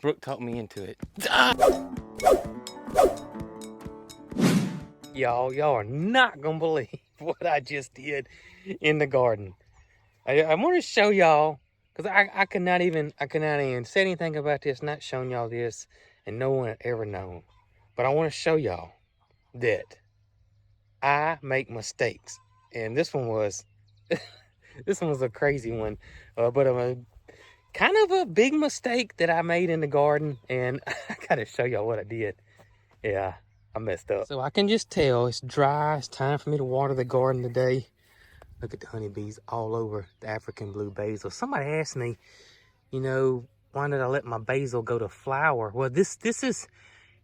Brooke talked me into it. Y'all are not gonna believe what I just did in the garden. I want to show y'all, because I could not even say anything about this, not showing y'all this, and no one had ever known. But I want to show y'all that I make mistakes, and this one was this one was a crazy one, but a kind of a big mistake that I made in the garden, and I gotta show y'all what I did. Yeah, I messed up. So I can just tell it's dry. It's time for me to water the garden today. Look at the honeybees all over the African blue basil. Somebody asked me, you know, why did I let my basil go to flower? Well, this is,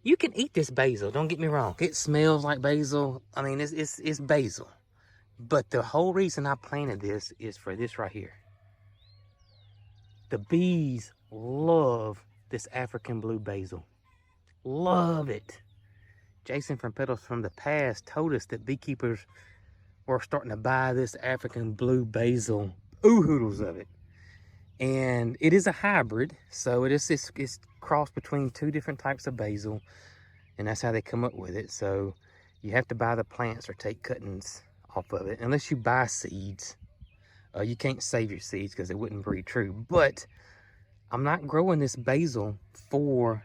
you can eat this basil. Don't get me wrong. It smells like basil. I mean, it's basil. But the whole reason I planted this is for this right here. The bees love this African blue basil. Love it. Jason from Petals from the Past told us that beekeepers were starting to buy this African blue basil, hoodles of it. And it is a hybrid, so it's crossed between two different types of basil, and that's how they come up with it. So you have to buy the plants or take cuttings off of it. Unless you buy seeds, you can't save your seeds because it wouldn't breed true. But I'm not growing this basil for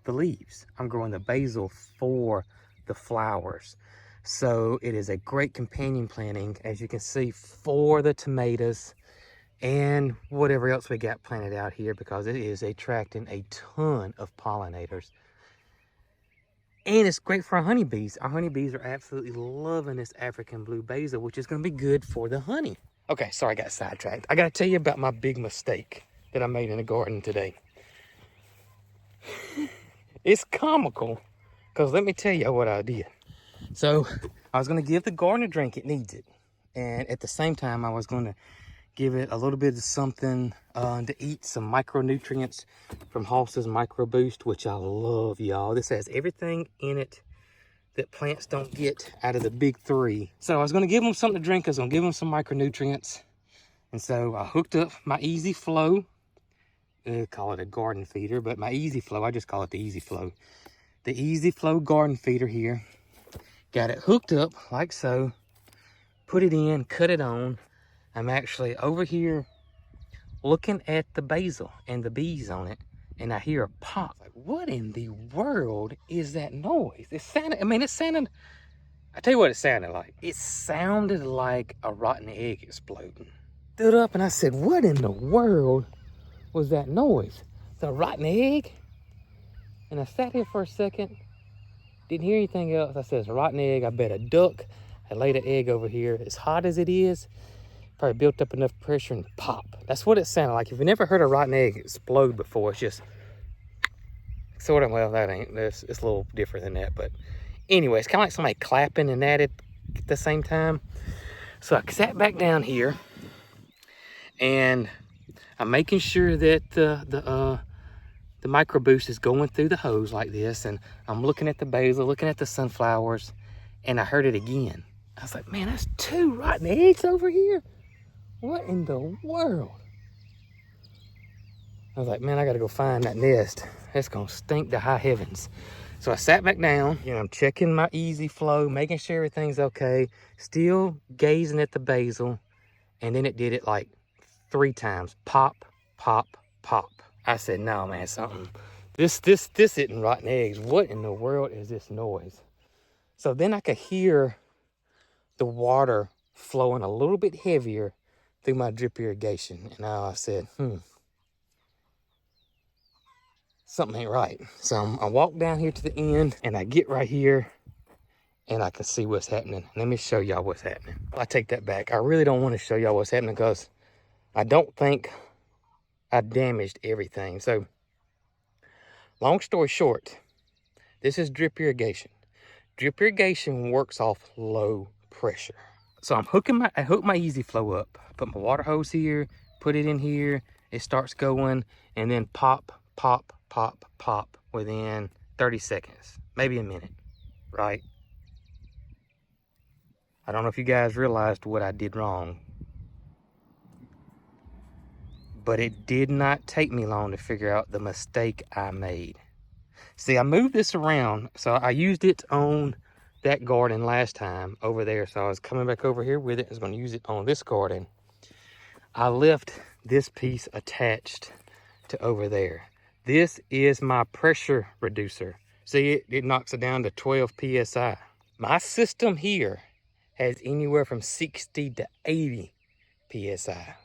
the leaves. I'm growing the basil for the flowers. So it is a great companion planting, as you can see, for the tomatoes and whatever else we got planted out here, because it is attracting a ton of pollinators. And it's great for our honeybees. Our honeybees are absolutely loving this African blue basil, which is going to be good for the honey. Okay, sorry, I got sidetracked. I got to tell you about my big mistake that I made in the garden today. It's comical, because let me tell you what I did. So I was going to give the garden a drink. It needs it. And at the same time, I was going to give it a little bit of something to eat, some micronutrients from Hals's Micro Boost, which I love, y'all. This has everything in it that plants don't get out of the big three. So I was going to give them something to drink. I was going to give them some micronutrients. And so I hooked up my Easy Flow. Call it a garden feeder, but my Easy Flow, I just call it the Easy Flow. The Easy Flow garden feeder here. Got it hooked up like so. Put it in, cut it on. I'm actually over here looking at the basil and the bees on it, and I hear a pop. Like, what in the world is that noise? It sounded, I tell you what it sounded like. It sounded like a rotten egg exploding. Stood up and I said, what in the world was that noise? It's a rotten egg? And I sat here for a second, didn't hear anything else. I said, it's a rotten egg. I bet a duck had laid an egg over here. As hot as it is, probably built up enough pressure and pop. That's what it sounded like. If you've never heard a rotten egg explode before, it's just sort of, well, that ain't, it's a little different than that. But anyway, it's kind of like somebody clapping and at it at the same time. So I sat back down here and I'm making sure that the Micro Boost is going through the hose like this, and I'm looking at the basil, looking at the sunflowers, and I heard it again. I was like, man, that's 2 rotten eggs over here. What in the world? I was like, man, I gotta go find that nest. It's gonna stink to high heavens. So I sat back down, I'm checking my Easy Flow, making sure everything's okay, still gazing at the basil, and then it did it like 3 times. Pop, pop, pop. I said, no, man, something. This isn't rotten eggs. What in the world is this noise? So then I could hear the water flowing a little bit heavier through my drip irrigation. And I said, something ain't right. So I walk down here to the end and I get right here and I can see what's happening. Let me show y'all what's happening. I take that back. I really don't want to show y'all what's happening because I don't think I damaged everything. So long story short, this is drip irrigation. Drip irrigation works off low pressure. So I hook my Easy Flow up, put my water hose here, put it in here, it starts going, and then pop, pop, pop, pop within 30 seconds, maybe a minute, right? I don't know if you guys realized what I did wrong. But it did not take me long to figure out the mistake I made. See, I moved this around. So I used it on that garden last time over there. So I was coming back over here with it. I was going to use it on this garden. I left this piece attached to over there. This is my pressure reducer. See, it knocks it down to 12 PSI. My system here has anywhere from 60 to 80 PSI.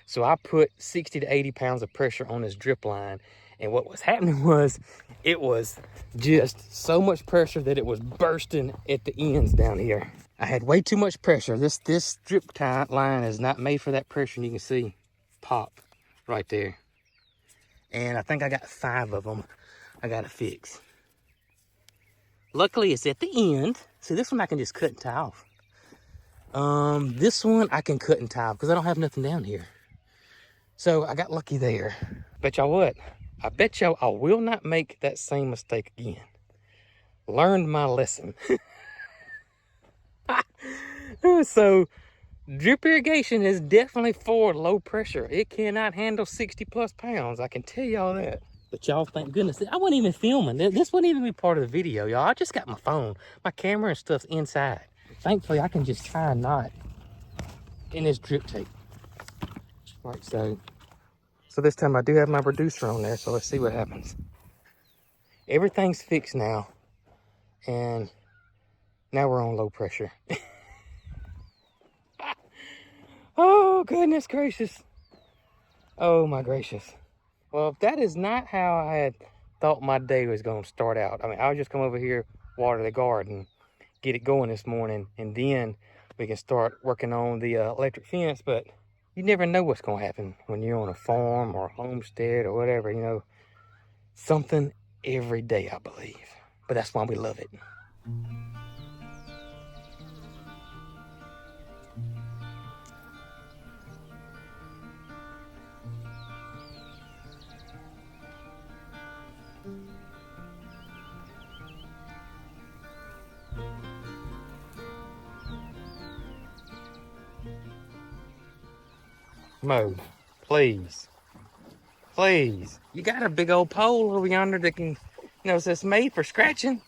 So I put 60 to 80 pounds of pressure on this drip line. And what was happening was, it was just so much pressure that it was bursting at the ends down here. I had way too much pressure. This drip line is not made for that pressure. And you can see pop right there. And I think I got 5 of them I got to fix. Luckily, it's at the end. See, this one I can just cut and tie off. This one I can cut and tie because I don't have nothing down here. So I got lucky there. Bet y'all what? I bet y'all I will not make that same mistake again. Learned my lesson. So drip irrigation is definitely for low pressure. It cannot handle 60 plus pounds. I can tell y'all that. But y'all, thank goodness, I wasn't even filming. This wouldn't even be part of the video, y'all. I just got my phone. My camera and stuff's inside. Thankfully, I can just tie a knot in this drip tape. Like so. So this time I do have my reducer on there, so let's see what happens. Everything's fixed now. And now we're on low pressure. Oh, goodness gracious. Oh, my gracious. Well, that is not how I had thought my day was going to start out. I mean, I'll just come over here, water the garden, get it going this morning, and then we can start working on the electric fence. But you never know what's going to happen when you're on a farm or a homestead or whatever, you know. Something every day, I believe. But that's why we love it. Mo, please. Please. You got a big old pole over yonder that can, you know, says made for scratching.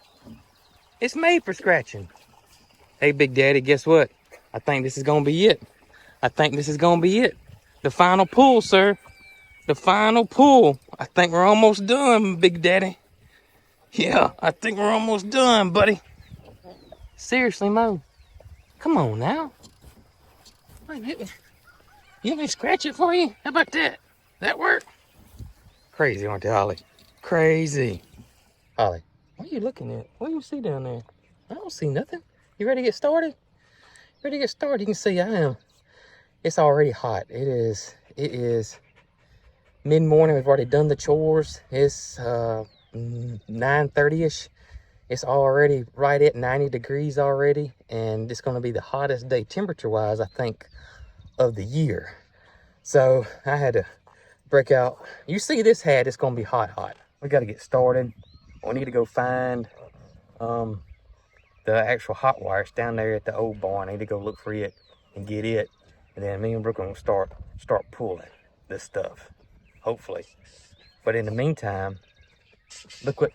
It's made for scratching. Hey, Big Daddy, guess what? I think this is going to be it. I think this is going to be it. The final pull, sir. The final pull. I think we're almost done, Big Daddy. Yeah, I think we're almost done, buddy. Seriously, Mo. Come on now. You want me to scratch it for you? How about that? That work? Crazy, aren't they, Holly? Crazy. Holly, what are you looking at? What do you see down there? I don't see nothing. You ready to get started? Ready to get started? You can see I am. It's already hot. It is mid-morning. We've already done the chores. It's 9:30ish. It's already right at 90 degrees already. And it's going to be the hottest day temperature-wise, I think, of the year. So I had to break out. You see this hat, it's going to be hot. We got to get started. We need to go find the actual hot wire. It's down there at the old barn. I need to go look for it and get it. And then me and Brooke are going to start pulling this stuff, hopefully. But in the meantime, look what,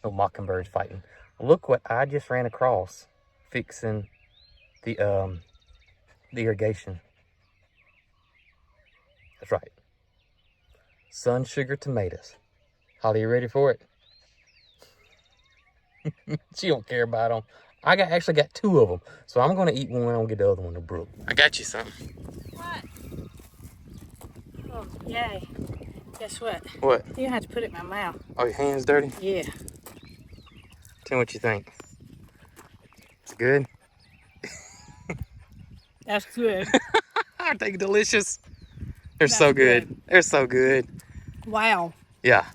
oh, mockingbird's fighting. Look what I just ran across fixing the irrigation. That's right. Sun sugar tomatoes. Holly, you ready for it? She don't care about them. I actually got 2 of them. So I'm going to eat one and I'm going to get the other one to Brooke. I got you something. What? Oh, yay. Guess what? What? You have to put it in my mouth. Oh, your hand's dirty? Yeah. Tell me what you think. It's good? That's good. Aren't they delicious? They're so good. They're so good. Wow. Yeah.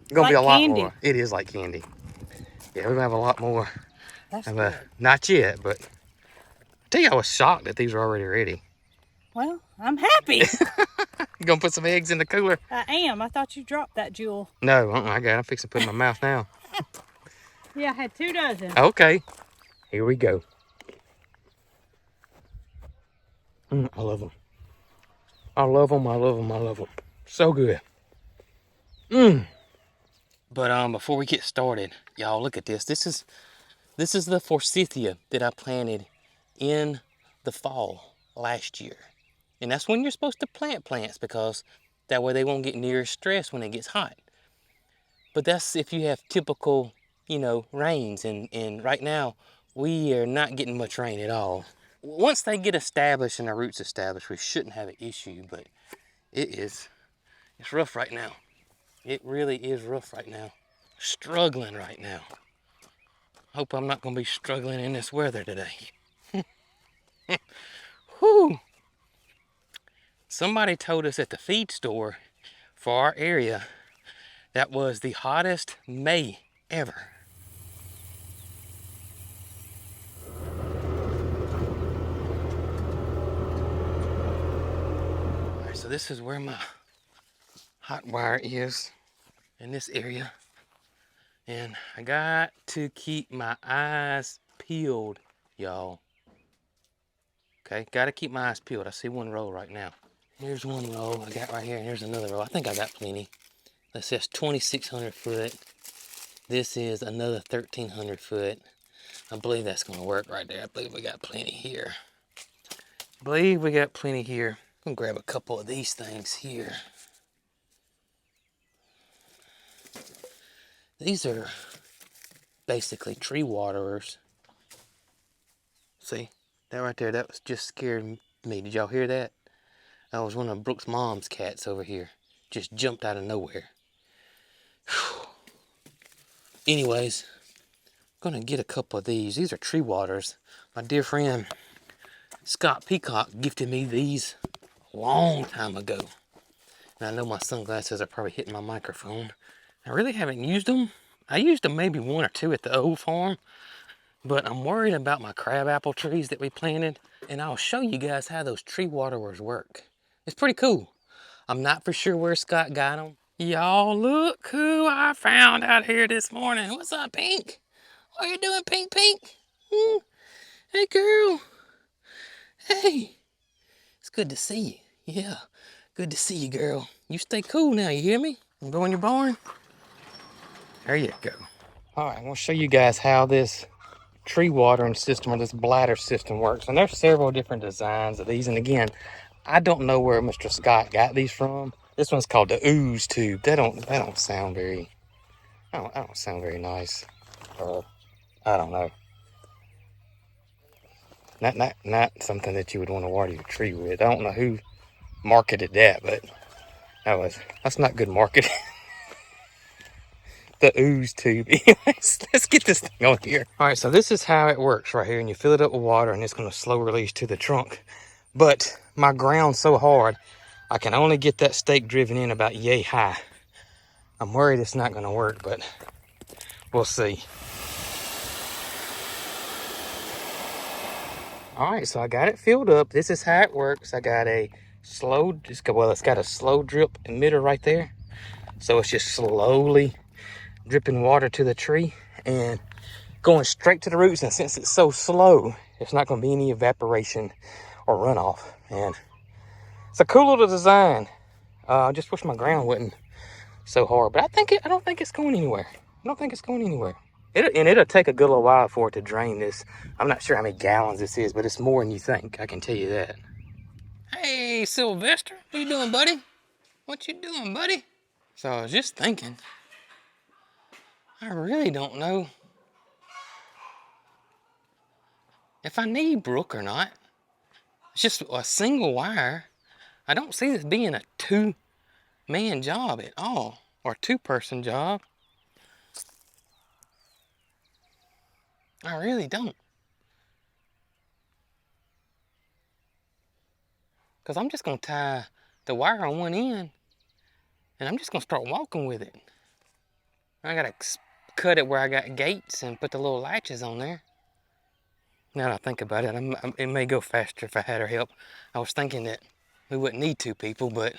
It's going to be a lot candy. more. It is like candy. Yeah, we're going to have a lot more. That's good. Not yet, but I tell you, I was shocked that these were already ready. Well, I'm happy. You going to put some eggs in the cooler? I am. I thought you dropped that jewel. No, I got it. I'm fixing to put it in my mouth now. Yeah, I had 2 dozen. Okay. Here we go. I love them. I love them. I love them. I love them. So good. But before we get started, y'all look at this. This is the forsythia that I planted in the fall last year. And that's when you're supposed to plant plants, because that way they won't get near as stressed when it gets hot. But that's if you have typical, rains. And right now, we are not getting much rain at all. Once they get established and their roots established, we shouldn't have an issue, but it's rough right now. It really is rough right now. Struggling right now. Hope I'm not going to be struggling in this weather today. Whew. Somebody told us at the feed store for our area that was the hottest May ever. Alright, so this is where my hot wire is in this area. And I got to keep my eyes peeled, y'all. Okay, got to keep my eyes peeled. I see one row right now. Here's one row I got right here, and here's another row. I think I got plenty. That says 2,600 foot. This is another 1,300 foot. I believe that's going to work right there. I believe we got plenty here. I'm gonna grab a couple of these things here. These are basically tree waterers. See, that right there, that was just scared me. Did y'all hear that? That was one of Brooke's mom's cats over here. Just jumped out of nowhere. Whew. Anyways, I'm gonna get a couple of these. These are tree waters. My dear friend Scott Peacock gifted me these a long time ago. And I know my sunglasses are probably hitting my microphone. I really haven't used them. I used them maybe one or two at the old farm, but I'm worried about my crabapple trees that we planted, and I'll show you guys how those tree waterers work. It's pretty cool. I'm not for sure where Scott got them. Y'all, look who I found out here this morning. What's up, Pink? What are you doing, Pink? Hey, girl. Hey. It's good to see you. Yeah, good to see you, girl. You stay cool now, you hear me? You go in your barn? There you go. All right, I'm gonna show you guys how this tree watering system or this bladder system works. And there's several different designs of these. And again, I don't know where Mr. Scott got these from. This one's called the ooze tube. That don't sound very, I don't sound very nice. Or I don't know. Not something that you would want to water your tree with. I don't know who marketed that, but that's not good marketing. The ooze tube. Anyways, let's get this thing on here. All right, so this is how it works right here. And you fill it up with water and it's going to slow release to the trunk. But my ground's so hard, I can only get that stake driven in about yay high. I'm worried it's not going to work, but we'll see. All right, so I got it filled up. This is how it works. I got a it's got a slow drip emitter right there. So it's just slowly dripping water to the tree and going straight to the roots. And since it's so slow, there's not going to be any evaporation or runoff. And it's a cool little design. I just wish my ground wasn't so hard, but I don't think it's going anywhere. It'll take a good little while for it to drain this. I'm not sure how many gallons this is, but it's more than you think. I can tell you that. Hey, Sylvester, what you doing, buddy? So I was just thinking, I really don't know if I need Brooke or not. It's just a single wire. I don't see this being a two-man job at all, or a two-person job. I really don't. Because I'm just going to tie the wire on one end, and I'm just going to start walking with it. I got to cut it where I got gates and put the little latches on there. Now that I think about it, it may go faster if I had her help. I was thinking that we wouldn't need two people, but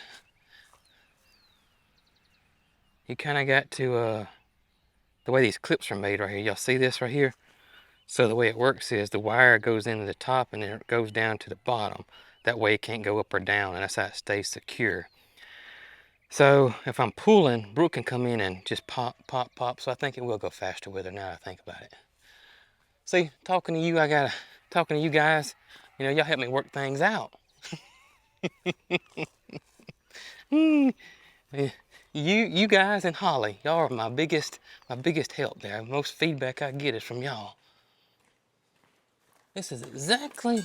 you kind of got to, the way these clips are made right here, y'all see this right here? So the way it works is the wire goes into the top and then it goes down to the bottom. That way it can't go up or down, and that's how it stays secure. So if I'm pulling, Brooke can come in and just pop, pop, pop. So I think it will go faster with her now that I think about it. See, talking to you, talking to you guys, you know, y'all help me work things out. Hmm. Yeah. You guys and Holly, y'all are my biggest help there. Most feedback I get is from y'all. This is exactly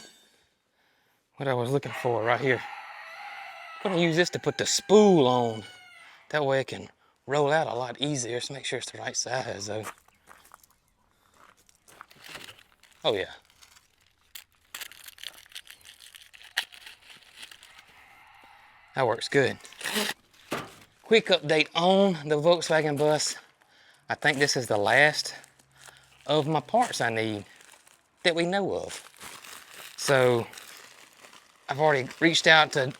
what I was looking for right here. I'm gonna use this to put the spool on. That way it can roll out a lot easier. Just make sure it's the right size though. Oh yeah. That works good. Quick update on the Volkswagen bus. I think this is the last of my parts I need that we know of. So I've already reached out to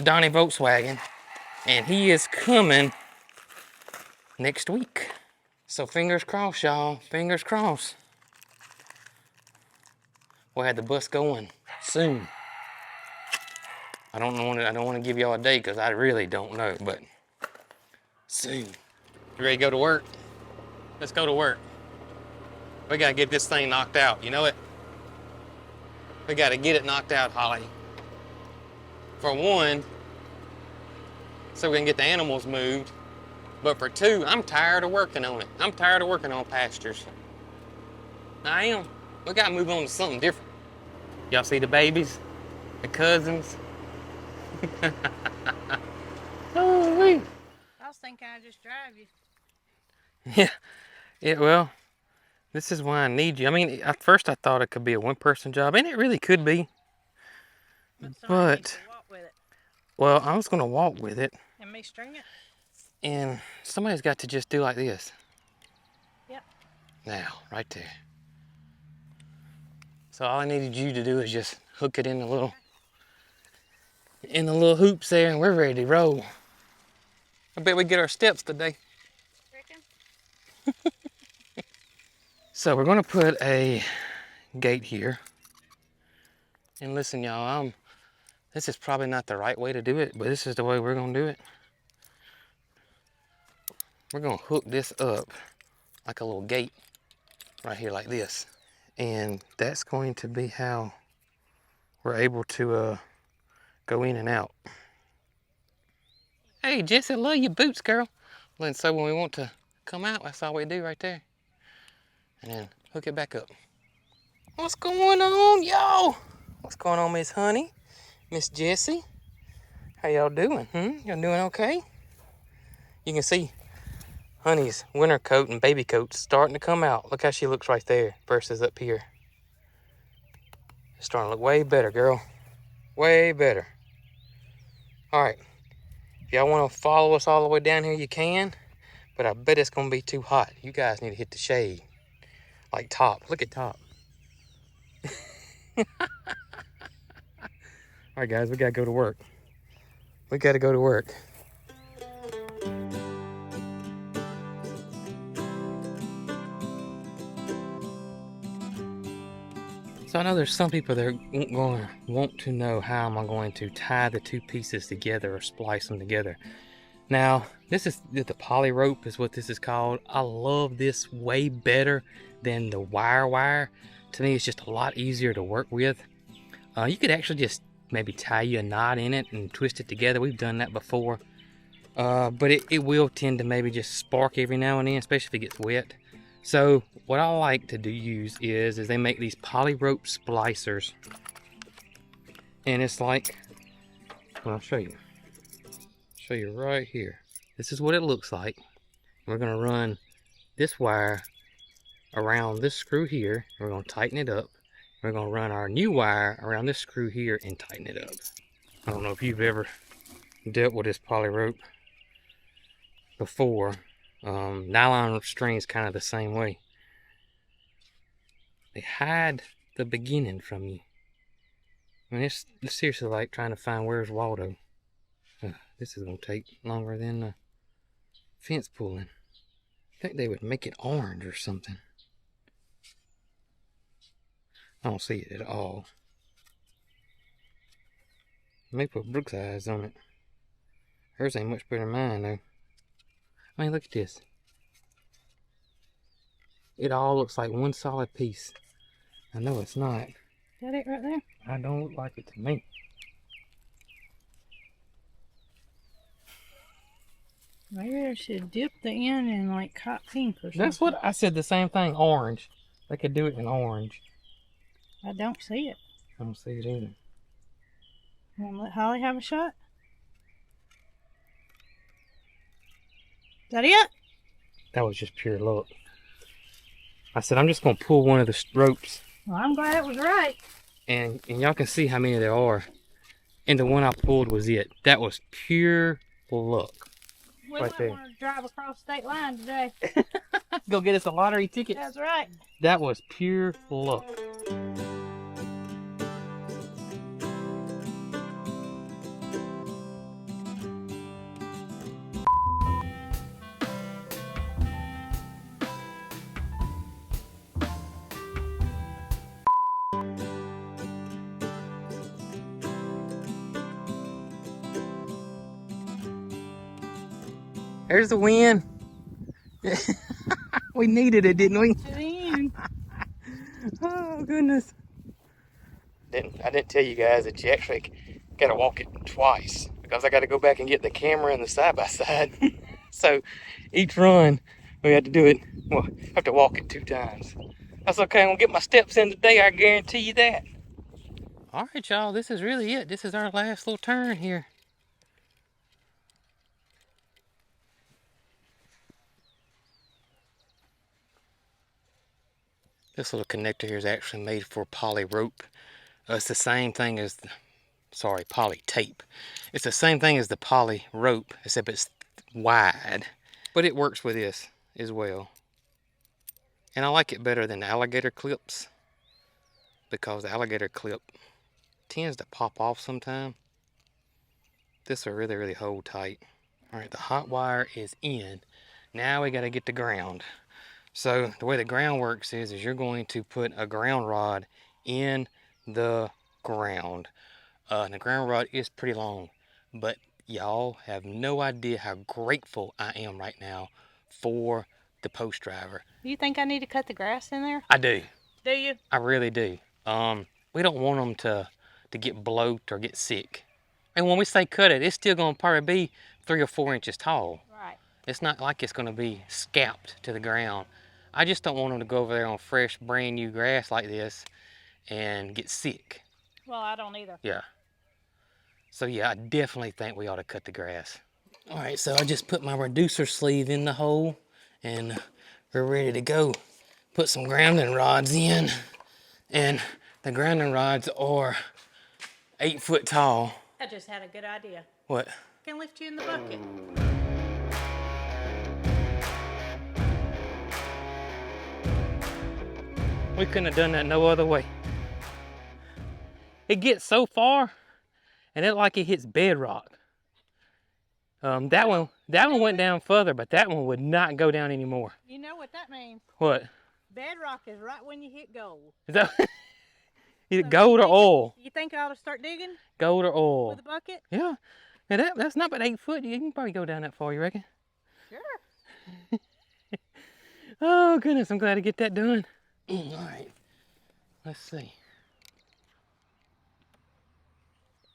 Donnie Volkswagen and he is coming next week. So fingers crossed, y'all, fingers crossed. We'll have the bus going soon. I don't want to give y'all a date because I really don't know, but soon. You ready to go to work? Let's go to work. We gotta get this thing knocked out, you know it? We gotta get it knocked out, Holly. For one, so we can get the animals moved. But for two, I'm tired of working on it. I'm tired of working on pastures. I am. We gotta move on to something different. Y'all see the babies? The cousins? Oh, wait. I was thinking I'd just drive you. Yeah, well, this is why I need you. I mean, at first I thought it could be a one-person job, and it really could be. But somebody needs But, to walk with it. well, I was gonna walk with it, And me string it? and somebody's got to just do like this. Yep. Now, right there. So all I needed you to do is just hook it in the little hoops there, and we're ready to roll. I bet we get our steps today. Reckon? So we're gonna put a gate here. And listen, y'all, this is probably not the right way to do it, but this is the way we're gonna do it. We're gonna hook this up like a little gate right here like this. And that's going to be how we're able to go in and out. Hey, Jesse, love your boots, girl. And so when we want to come out, that's all we do right there. And then hook it back up. What's going on, y'all? What's going on, Miss Honey? Miss Jessie? How y'all doing? Y'all doing okay? You can see Honey's winter coat and baby coat's starting to come out. Look how she looks right there versus up here. It's starting to look way better, girl. Way better. All right. If y'all want to follow us all the way down here, you can. But I bet it's going to be too hot. You guys need to hit the shade. Like Top. Look at Top. All right, guys. We got to go to work. We got to go to work. So I know there's some people that are going to want to know how am I going to tie the two pieces together or splice them together. Now, this is the poly rope is what this is called. I love this way better than the wire. To me, it's just a lot easier to work with. You could actually just maybe tie you a knot in it and twist it together. We've done that before. But it will tend to maybe just spark every now and then, especially if it gets wet. So what I like to use is they make these poly rope splicers. And it's like, well, I'll show you. Show you right here. This is what it looks like. We're going to run this wire around this screw here. We're going to tighten it up. We're going to run our new wire around this screw here and tighten it up. I don't know if you've ever dealt with this poly rope before. Nylon string is kind of the same way. They hide the beginning from you. I mean, it's seriously like trying to find where's Waldo. This is going to take longer than fence pulling. I think they would make it orange or something. I don't see it at all. Maybe put Brooks' eyes on it. Hers ain't much better than mine, though. I mean, look at this. It all looks like one solid piece. I know it's not. Is that it right there? I don't look like it to me. Maybe I should dip the end in like hot pink or something. That's what I said, the same thing, orange. They could do it in orange. I don't see it. I don't see it either. You want to let Holly have a shot? Is that it? That was just pure luck. I said, I'm just going to pull one of the ropes. Well, I'm glad it was right. And y'all can see how many there are. And the one I pulled was it. That was pure luck. We Right might there. want to drive across state line today. Go get us a lottery ticket. That's right. That was pure luck. There's the wind. We needed it, didn't we? Oh, goodness. I didn't tell you guys that you actually got to walk it twice because I got to go back and get the camera and the side-by-side. So each run, we had to do it, well, have to walk it 2 times. That's okay. I'm going to get my steps in today. I guarantee you that. All right, y'all. This is really it. This is our last little turn here. This little connector here is actually made for poly rope. It's the same thing as, poly tape. It's the same thing as the poly rope, except it's wide. But it works with this as well. And I like it better than alligator clips because the alligator clip tends to pop off sometime. This will really, really hold tight. All right, the hot wire is in. Now we got to get the ground. So the way the ground works is you're going to put a ground rod in the ground. And the ground rod is pretty long, but y'all have no idea how grateful I am right now for the post driver. Do you think I need to cut the grass in there? I do. Do you? I really do. We don't want them to get bloat or get sick. And when we say cut it, it's still going to probably be 3 or 4 inches tall. Right. It's not like it's going to be scalped to the ground. I just don't want them to go over there on fresh, brand new grass like this and get sick. Well, I don't either. Yeah. So yeah, I definitely think we ought to cut the grass. All right, so I just put my reducer sleeve in the hole and we're ready to go. Put some grounding rods in, and the grounding rods are 8 foot tall. I just had a good idea. What? I can lift you in the bucket. We couldn't have done that no other way. It gets so far, and it like it hits bedrock. That one went down further, but that one would not go down anymore. You know what that means? What? Bedrock is right when you hit gold. Is that is it gold or oil? You think I ought to start digging? Gold or oil? With a bucket? Yeah. And that's not but 8 foot. You can probably go down that far, you reckon? Sure. Oh goodness, I'm glad to get that done. All right. Let's see.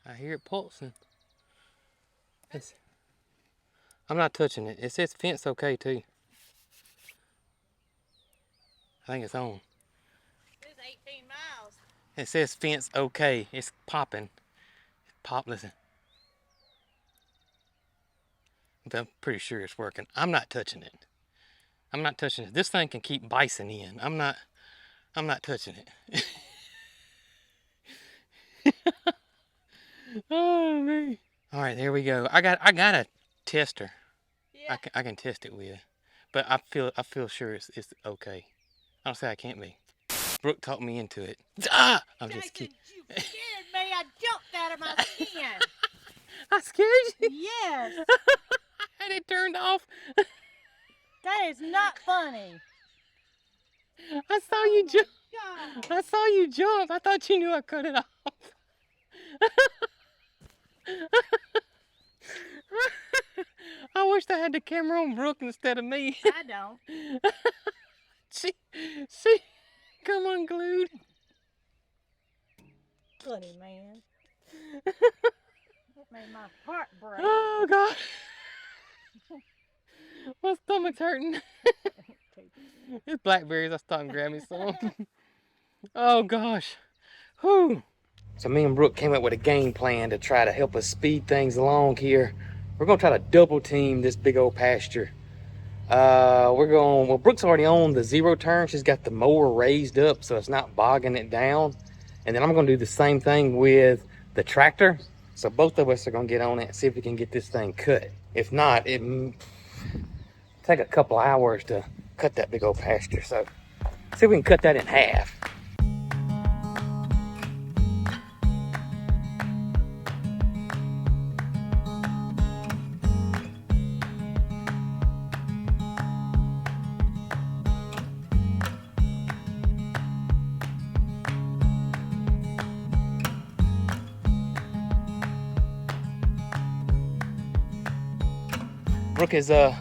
I hear it pulsing. I'm not touching it. It says fence okay too. I think it's on. It is 18 miles. It says fence okay. It's popping. Pop, listen. I'm pretty sure it's working. I'm not touching it. I'm not touching it. This thing can keep bison in. I'm not touching it. Oh man. All right, there we go. I got a tester. Yeah. I can test it with, but I feel sure it's okay. I don't say I can't be. Brooke talked me into it. Ah! I'm just kidding. You scared me. I jumped out of my skin. I scared you. Yes. And it turned off. That is not funny. I saw you jump. God. I saw you jump. I thought you knew I cut it off. I wish I had the camera on Brooke instead of me. I don't. She, come unglued. Funny man. That made my heart break. Oh, God. My stomach's hurting. It's blackberries. I stopped and grabbed me some. Oh, gosh. Whew. So me and Brooke came up with a game plan to try to help us speed things along here. We're going to try to double team this big old pasture. Well, Brooke's already on the zero turn. She's got the mower raised up so it's not bogging it down. And then I'm going to do the same thing with the tractor. So both of us are going to get on it and see if we can get this thing cut. If not, it take a couple hours to cut that big old pasture. So see if we can cut that in half.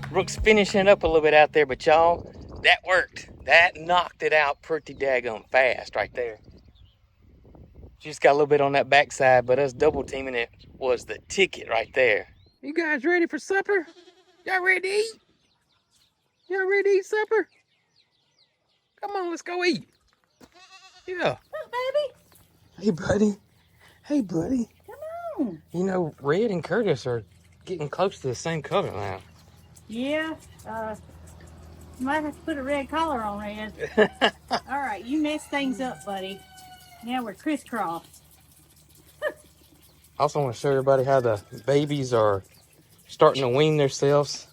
Brooke's finishing up a little bit out there, but y'all, that worked. That knocked it out pretty daggone fast right there. Just got a little bit on that backside, but us double teaming it was the ticket right there. You guys ready for supper? Y'all ready to eat? Y'all ready to eat supper? Come on, let's go eat. Yeah. Look, baby. Hey, buddy. Hey, buddy. Come on. You know, Red and Curtis are getting close to the same color now. Yeah. Might have to put a red collar on Red. All right, you messed things up, buddy. Now we're crisscrossed. I also want to show everybody how the babies are starting to wean themselves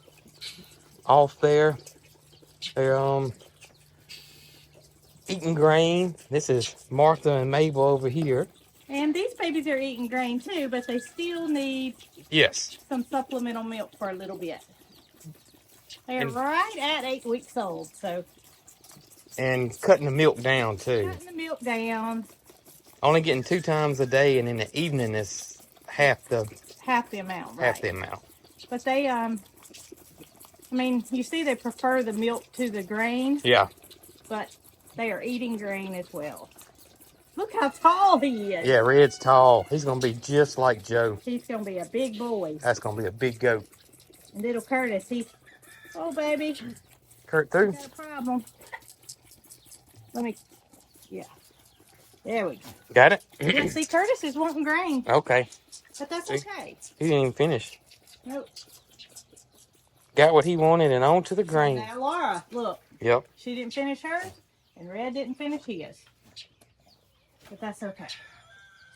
off there. They're eating grain. This is Martha and Mabel over here. And these babies are eating grain too, but they still need some supplemental milk for a little bit. They're right at 8 weeks old, so. And cutting the milk down too. Cutting the milk down. Only getting 2 times a day, and in the evening is half the amount, right? Half the amount. But they I mean, you see they prefer the milk to the grain. Yeah. But they are eating grain as well. Look how tall he is. Yeah, Red's tall. He's gonna be just like Joe. He's gonna be a big boy. That's gonna be a big goat. And little Curtis, oh baby. Kurt through. Got a problem. Yeah. There we go. Got it? Yeah, see, Curtis is wanting grain. Okay. But that's okay. He didn't even finish. Nope. Got what he wanted and on to the grain. Now Laura, look. Yep. She didn't finish hers, and Red didn't finish his. But that's okay. It's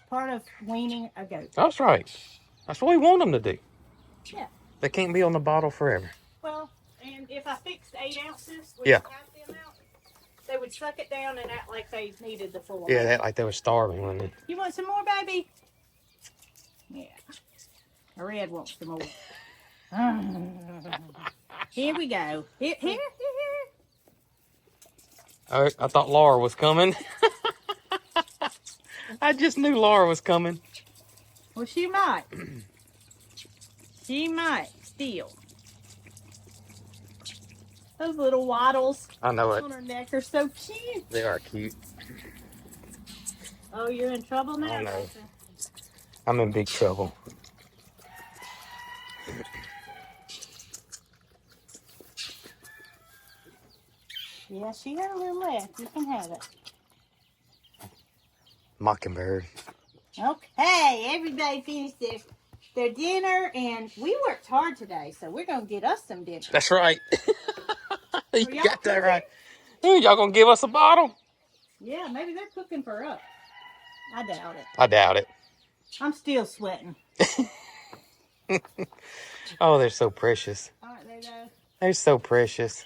part of weaning a goat. That's right. That's what we want them to do. Yeah. They can't be on the bottle forever. Well, and if I fixed 8 ounces, which Yeah. is half the amount, they would suck it down and act like they needed the full Yeah, amount. that like they were starving, wasn't it? You want some more, baby? Yeah. Red wants some more. Here we go. Here. I thought Laura was coming. I just knew Laura was coming. Well, she might. She might still. Those little waddles I know it. on her neck are so cute. They are cute. Oh, you're in trouble now? I know. I'm in big trouble. Yeah, she got a little left. You can have it. Mockingbird. Okay, everybody finished their dinner, and we worked hard today, so we're going to get us some dinner. That's right. You y'all got that cooking? right. Y'all gonna give us a bottle? Yeah, maybe they're cooking for us. I doubt it. I doubt it. I'm still sweating. Oh, they're so precious. Aren't they, though? They're so precious.